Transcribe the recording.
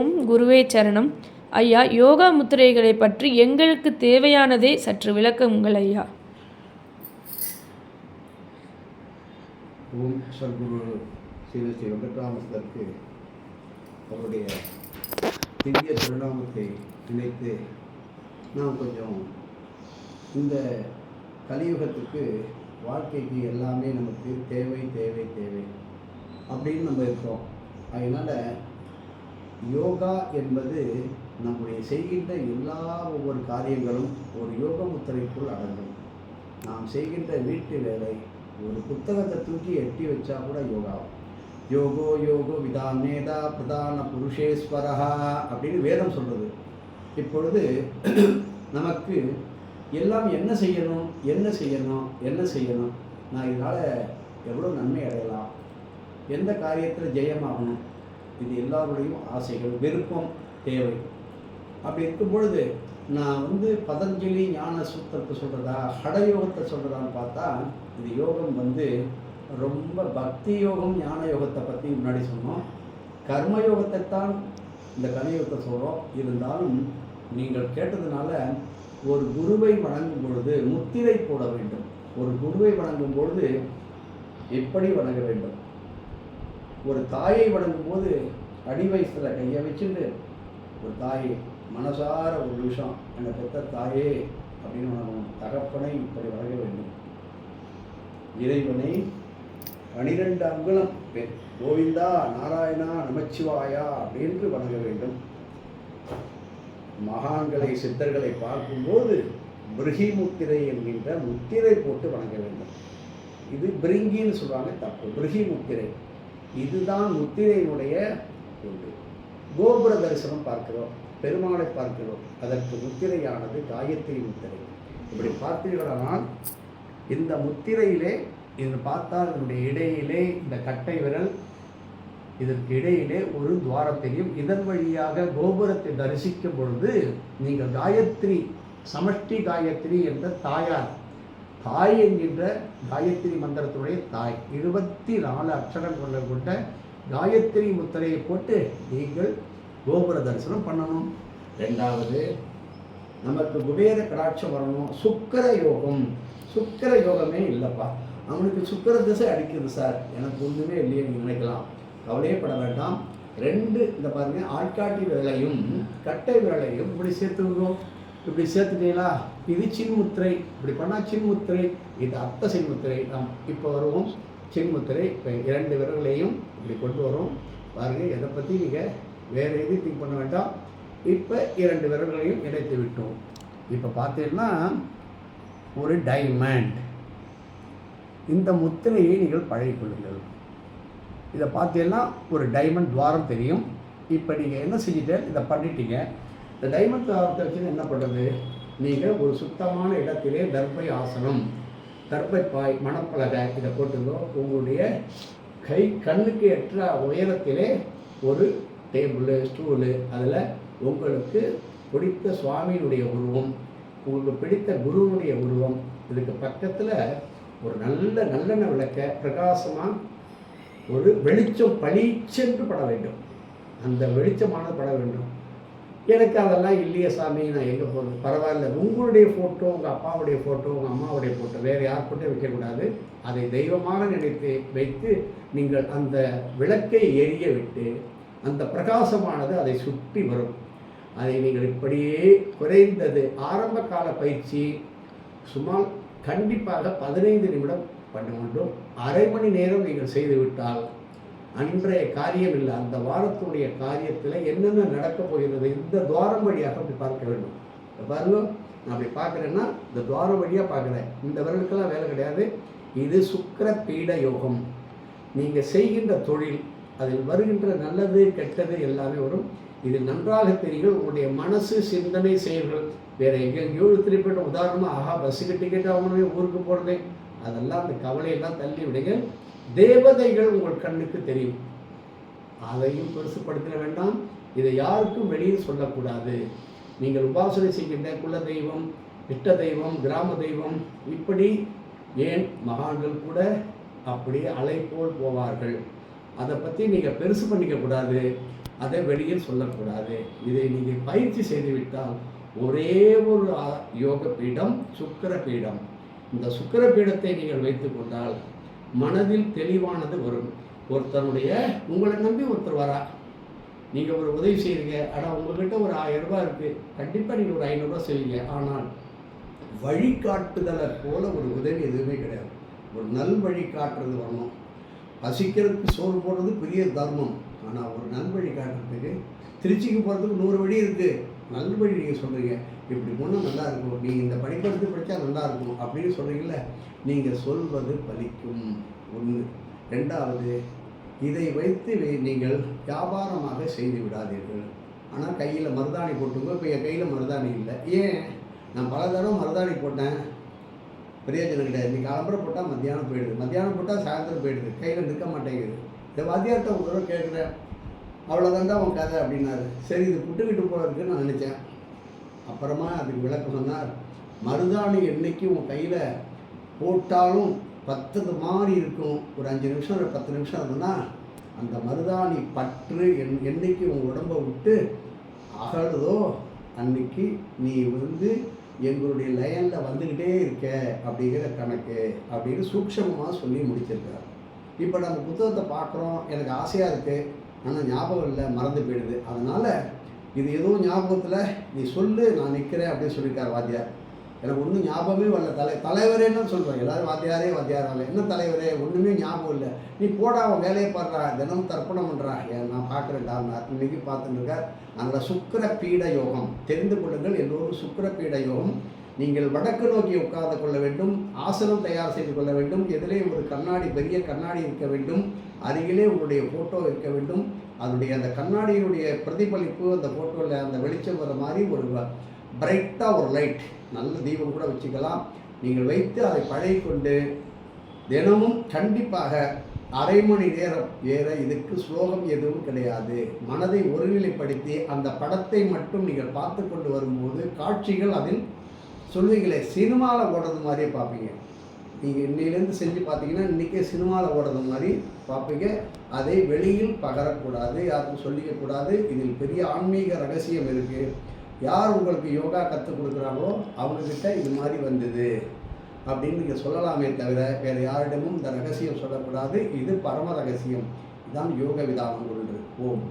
அனைவருக்கும் குருவே சரணம். ஐயா, யோகா முத்திரைகளை பற்றி எங்களுக்கு தேவையானதே சற்று விளக்குங்கள் ஐயா. ஓம் சர்க்குரு ஸ்ரீ வெங்கட்ராமஸ்தருக்கு அவருடைய திவ்ய திருநாமத்தை நினைத்து நாம் கொஞ்சம் இந்த கலியுகத்துக்கு வாழ்க்கைக்கு எல்லாமே நமக்கு தேவை தேவை தேவை அப்படின்னு நம்ம இருக்கோம். அதனால் யோகா என்பது நம்முடைய செய்கின்ற ஒவ்வொரு காரியங்களும் ஒரு யோக முத்திரைக்குள் அடங்கும். நாம் செய்கின்ற வீட்டு வேலை ஒரு புத்தகத்தை தூக்கி எட்டி வச்சா கூட யோகா. யோகோ யோகோ விதானேதா பிரதான புருஷேஸ்வரஹா அப்படின்னு வேதம் சொல்கிறது. இப்பொழுது நமக்கு எல்லாம் என்ன செய்யணும் என்ன செய்யணும் என்ன செய்யணும், நான் இதனால் எவ்வளோ நன்மை அடையலாம், எந்த காரியத்தில் ஜெயமாகணும், இது எல்லாருடையும் ஆசைகள் விருப்பம் தேவை. அப்படி இருக்கும் பொழுது நான் பதஞ்சலி ஞான சூத்திரத்தை சொல்கிறதா ஹடயோகத்தை சொல்கிறதான்னு பார்த்தா இது யோகம் ரொம்ப பக்தி யோகம் ஞான யோகத்தை பற்றி முன்னாடி சொன்னோம். கர்மயோகத்தை தான் இந்த கலியுகத்தை சொல்கிறோம். இருந்தாலும் நீங்கள் கேட்டதுனால ஒரு குருவை வணங்கும் பொழுது முத்திரை போட வேண்டும். ஒரு குருவை வணங்கும் பொழுது எப்படி வணங்க வேண்டும்? ஒரு தாயை வணங்கும் போது அடி வயசில் கையை வச்சுட்டு ஒரு தாயை மனசார ஒரு நிமிஷம் என்னை பெற்ற தாயே அப்படின்னு வணங்கணும். தகப்பனை இப்படி வணங்க வேண்டும். இறைவனை 12 அங்குலம் கோவிந்தா நாராயணா நமச்சிவாயா அப்படின்னு வணங்க வேண்டும். மகான்களை சித்தர்களை பார்க்கும்போது பிருகி முத்திரை என்கின்ற முத்திரை போட்டு வணங்க வேண்டும். இது பிரிங்கின்னு சொல்லுவாங்க, தப்பு. பிருகி முத்திரை இதுதான் முத்திரையினுடைய ஒன்று. கோபுர தரிசனம் பார்க்கிறோம், பெருமாளை பார்க்கிறோம், அதற்கு முத்திரையானது காயத்ரி முத்திரை. இப்படி பார்த்தீர்களானால் இந்த முத்திரையிலே இதில் பார்த்தால் இதனுடைய இடையிலே இந்த கட்டை விரல், இதற்கு இடையிலே ஒரு துவாரம் தெரியும். இதன் வழியாக கோபுரத்தை தரிசிக்கும் பொழுது நீங்கள் காயத்ரி, சமஷ்டி காயத்ரி என்ற தாயார், தாய் என்கின்ற காயத்ரி மந்திரத்துடைய தாய் 24 அக்ஷரம் கொண்ட காயத்ரி முத்திரையை போட்டு நீங்கள் கோபுர தரிசனம் பண்ணணும். ரெண்டாவது, நமக்கு குபேர கடாட்சம் வரணும். சுக்கர யோகம், சுக்கர யோகமே இல்லைப்பா, அவனுக்கு சுக்கர திசை அடிக்குது சார், எனக்கு ஒன்றுமே இல்லையே நீங்கள் நினைக்கலாம். கவலையப்பட வேண்டாம். 2 இந்த பாருங்க, ஆட்காட்டி விரலையும் கட்டை விரலையும் இப்படி சேர்த்துக்கிறோம். இப்படி சேர்த்துட்டீங்களா, இது சின்முத்திரை. இப்படி பண்ணால் சின்முத்திரை, இது அர்த்த சின்முத்திரை. நாம் இப்போ வருவோம் சின்முத்திரை. இப்போ 2 விரல்களையும் இப்படி கொண்டு வரோம். பாருங்கள், இதை பற்றி நீங்கள் வேறு எதுவும் திங்க் பண்ண வேண்டாம். இப்போ 2 விரல்களையும் இணைத்து விட்டோம். இப்போ பார்த்தீங்கன்னா ஒரு டைமண்ட், இந்த முத்திரையை நீங்கள் பழகிக்கொள்ளுங்கள். இதை பார்த்தீங்கன்னா ஒரு டைமண்ட் துவாரம் தெரியும். இப்போ நீங்கள் என்ன செஞ்சுட்டு இதை பண்ணிட்டீங்க. இந்த டைமண்ட் துவாரத்தை வச்சு என்ன பண்ணுறது, நீங்கள் ஒரு சுத்தமான இடத்திலே தர்பை ஆசனம், தர்பை பாய், மணப்பலகை இதை போட்டுங்கோ. உங்களுடைய கை கண்ணுக்கு எற்ற உயரத்திலே ஒரு டேபிள் ஸ்டூலு, அதில் உங்களுக்கு பிடித்த சுவாமியினுடைய உருவம், உங்களுக்கு பிடித்த குருவனுடைய உருவம், இதுக்கு பக்கத்தில் ஒரு நல்லெண்ணெய் விளக்க பிரகாசமாக ஒரு வெளிச்சம் பளிச்சென்று பட வேண்டும். அந்த வெளிச்சமானது பட வேண்டும். எனக்கு அதெல்லாம் இல்லையே சாமி, நான் எங்கே போகிறது? பரவாயில்ல, உங்களுடைய ஃபோட்டோ, உங்கள் அப்பாவுடைய ஃபோட்டோ, உங்கள் அம்மாவுடைய ஃபோட்டோ, வேறு யார் ஃபோட்டோ வைக்கக்கூடாது. அதை தெய்வமாக நினைத்து வைத்து நீங்கள் அந்த விளக்கை எரிய விட்டு அந்த பிரகாசமானது அதை சுற்றி வரும். அதை நீங்கள் இப்படியே குறைந்தது ஆரம்ப கால பயிற்சி சுமார் கண்டிப்பாக 15 நிமிடம் பண்ண வேண்டும். அரை மணி நேரம் நீங்கள் செய்துவிட்டால் அன்றைய காரியம் இல்லை, அந்த வாரத்துடைய காரியத்தில் என்னென்ன நடக்கப் போகிறது இந்த துவாரம் வழியாக அப்படி பார்க்க வேண்டும். பாருங்க, நான் அப்படி பார்க்குறேன்னா இந்த துவாரம் வழியாக பார்க்குறேன். இந்த விரலுக்கெல்லாம் வேலை கிடையாது. இது சுக்கிர பீட யோகம். நீங்கள் செய்கின்ற தொழில், அதில் வருகின்ற நல்லது கெட்டது எல்லாமே வரும். இதில் நன்றாக தெரியும். உங்களுடைய மனசு, சிந்தனை, செயல்கள் வேறு எங்கெங்கேயோ திருப்பிட்ட. உதாரணமாக, ஆஹா பஸ்ஸுக்கு டிக்கெட் ஆகணுமே, ஊருக்கு போகிறதே, அதெல்லாம் அந்த கவலையெல்லாம் தள்ளி விடுங்க. தேவதைகள் உங்கள் கண்ணுக்கு தெரியும், அதையும் பெருசுப்படுத்த வேண்டாம். இதை யாருக்கும் வெளியில் சொல்லக்கூடாது. நீங்கள் உபாசனை செய்கின்ற குல தெய்வம், இஷ்ட தெய்வம், கிராம தெய்வம், இப்படி ஏன் மகான்கள் கூட அப்படியே அலை போல் போவார்கள். அதை பற்றி நீங்கள் பெருசு பண்ணிக்கக்கூடாது, அதை வெளியில் சொல்லக்கூடாது. இதை நீங்கள் பயிற்சி செய்துவிட்டால் ஒரே ஒரு யோக பீடம் சுக்கிர பீடம். இந்த சுக்கிர பீடத்தை நீங்கள் வைத்து கொண்டால் மனதில் தெளிவானது வரும். ஒருத்தருடைய உங்களை நம்பி ஒருத்தர் வரா, நீங்கள் ஒரு உதவி செய்கிறீங்க, ஆனால் உங்கள்கிட்ட ஒரு 1000 ரூபாய் இருக்குது, கண்டிப்பாக நீங்கள் ஒரு 500 ரூபா செய்வீங்க. ஆனால் வழிகாட்டுதலை போல ஒரு உதவி எதுவுமே கிடையாது. ஒரு நல் வழி காட்டுறது வரணும். பசிக்கிறதுக்கு சோறு போடுறது பெரிய தர்மம். ஆனால் ஒரு நல் வழி காட்டுறதுக்கு, திருச்சிக்கு போகிறதுக்கு 100 வழி இருக்குது, நல் வழி நீங்கள் சொல்கிறீங்க, இப்படி போனால் நல்லா இருக்கும், நீங்கள் இந்த படிப்பெடுத்து படித்தா நல்லா இருக்கும் அப்படின்னு சொல்கிறீங்கள, நீங்கள் சொல்வது பலிக்கும். ஒன்று. ரெண்டாவது, இதை வைத்து நீங்கள் வியாபாரமாக செய்து விடாதீர்கள். ஆனால் கையில் மருதாணி போட்டுங்க. இப்போ என் கையில் மருதாணி இல்லை. ஏன்? நான் பல தடவை மருதாணி போட்டேன், பிரயோஜனம் கிடையாது. நீ காலம்புரை போட்டால் மத்தியானம் போயிடுது, மத்தியானம் போட்டால் சாயந்தரம் போயிடுது, கையில் நிற்க மாட்டேங்குது. இந்த வாத்தியார்கிட்ட ஒரு தடவை கேட்குறேன், அவ்வளோதான்டா உன் கதை அப்படின்னாரு. சரி, இது புட்டுக்கிட்டு போல இருக்குன்னு நான் நினச்சேன். அப்புறமா அதுக்கு விளக்கம் சொன்னார், மருதாணி என்னைக்கு உன் கையில் போட்டாலும் பத்துக்கு மாதிரி இருக்கும். ஒரு 5 நிமிஷம் ஒரு 10 நிமிஷம் இருந்ததுன்னா அந்த மருதாணி பற்று என்னைக்கு உங்கள் உடம்பை விட்டு அகழுதோ அன்னைக்கு நீ எங்களுடைய லைனில் வந்துக்கிட்டே இருக்க அப்படிங்கிற கணக்கு அப்படின்னு சூக்ஷமமாக சொல்லி முடிச்சிருக்கிறார். இப்போ நம்ம புத்தகத்தை பார்க்குறோம், எனக்கு ஆசையாக இருக்குது, ஆனால் ஞாபகம் இல்லை, மறந்து போயிடுது. அதனால் இது ஏதோ ஞாபகத்தில் நீ சொல்லு, நான் நிற்கிறேன் அப்படின்னு சொல்லியிருக்கார் வாத்தியார். எனக்கு ஒன்றும் ஞாபகமே வரல. தலைவரேன்னு சொல்கிறேன், எல்லோரும் வாத்தியாரே வாத்தியாரால, என்ன தலைவரே, ஒன்றுமே ஞாபகம் இல்லை. நீ போடா, அவன் வேலையை பாடுறா, தினம் தர்ப்பணம் பண்ணுறா. நான் பார்க்குறேன்டா, இன்னைக்கு பார்த்துட்டு இருக்கார். அதில் சுக்கிர பீட யோகம் தெரிந்து கொள்ளுங்கள். எல்லோரும் சுக்கிர பீட யோகம். நீங்கள் வடக்கு நோக்கி உட்கார்ந்து கொள்ள வேண்டும், ஆசனம் தயார் செய்து கொள்ள வேண்டும், எதிலே ஒரு கண்ணாடி, பெரிய கண்ணாடி இருக்க வேண்டும், அருகிலே உங்களுடைய ஃபோட்டோ இருக்க வேண்டும். அதனுடைய அந்த கண்ணாடியினுடைய பிரதிபலிப்பு அந்த ஃபோட்டோவில் அந்த வெளிச்சம் வர மாதிரி ஒரு பிரைட்டாக ஒரு லைட், நல்ல தீபம் கூட வச்சுக்கலாம். நீங்கள் வைத்து அதை பழகிக்கொண்டு தினமும் கண்டிப்பாக அரை மணி நேரம், வேற இதுக்கு ஸ்லோகம் எதுவும் கிடையாது, மனதை ஒருநிலைப்படுத்தி அந்த படத்தை மட்டும் நீங்கள் பார்த்து கொண்டு வரும்போது காட்சிகள் அதில் சொல்வீங்களே, சினிமாவில் ஓடுறது மாதிரியே பார்ப்பீங்க. நீங்கள் இன்னிலேருந்து செஞ்சு பார்த்தீங்கன்னா இன்றைக்கே சினிமாவில் ஓடுறது மாதிரி பார்ப்பீங்க. அதை வெளியில் பகரக்கூடாது, யாருக்கும் சொல்லிக்கக்கூடாது. இதில் பெரிய ஆன்மீக ரகசியம் இருக்குது. யார் உங்களுக்கு யோகா கற்றுக் கொடுக்குறாங்களோ அவங்கக்கிட்ட இது மாதிரி வந்தது அப்படின்னு நீங்கள் சொல்லலாமே தவிர வேறு யாரிடமும் இந்த ரகசியம் சொல்லக்கூடாது. இது பரம ரகசியம். இதுதான் யோக விதானம் ஒன்று. ஓம்.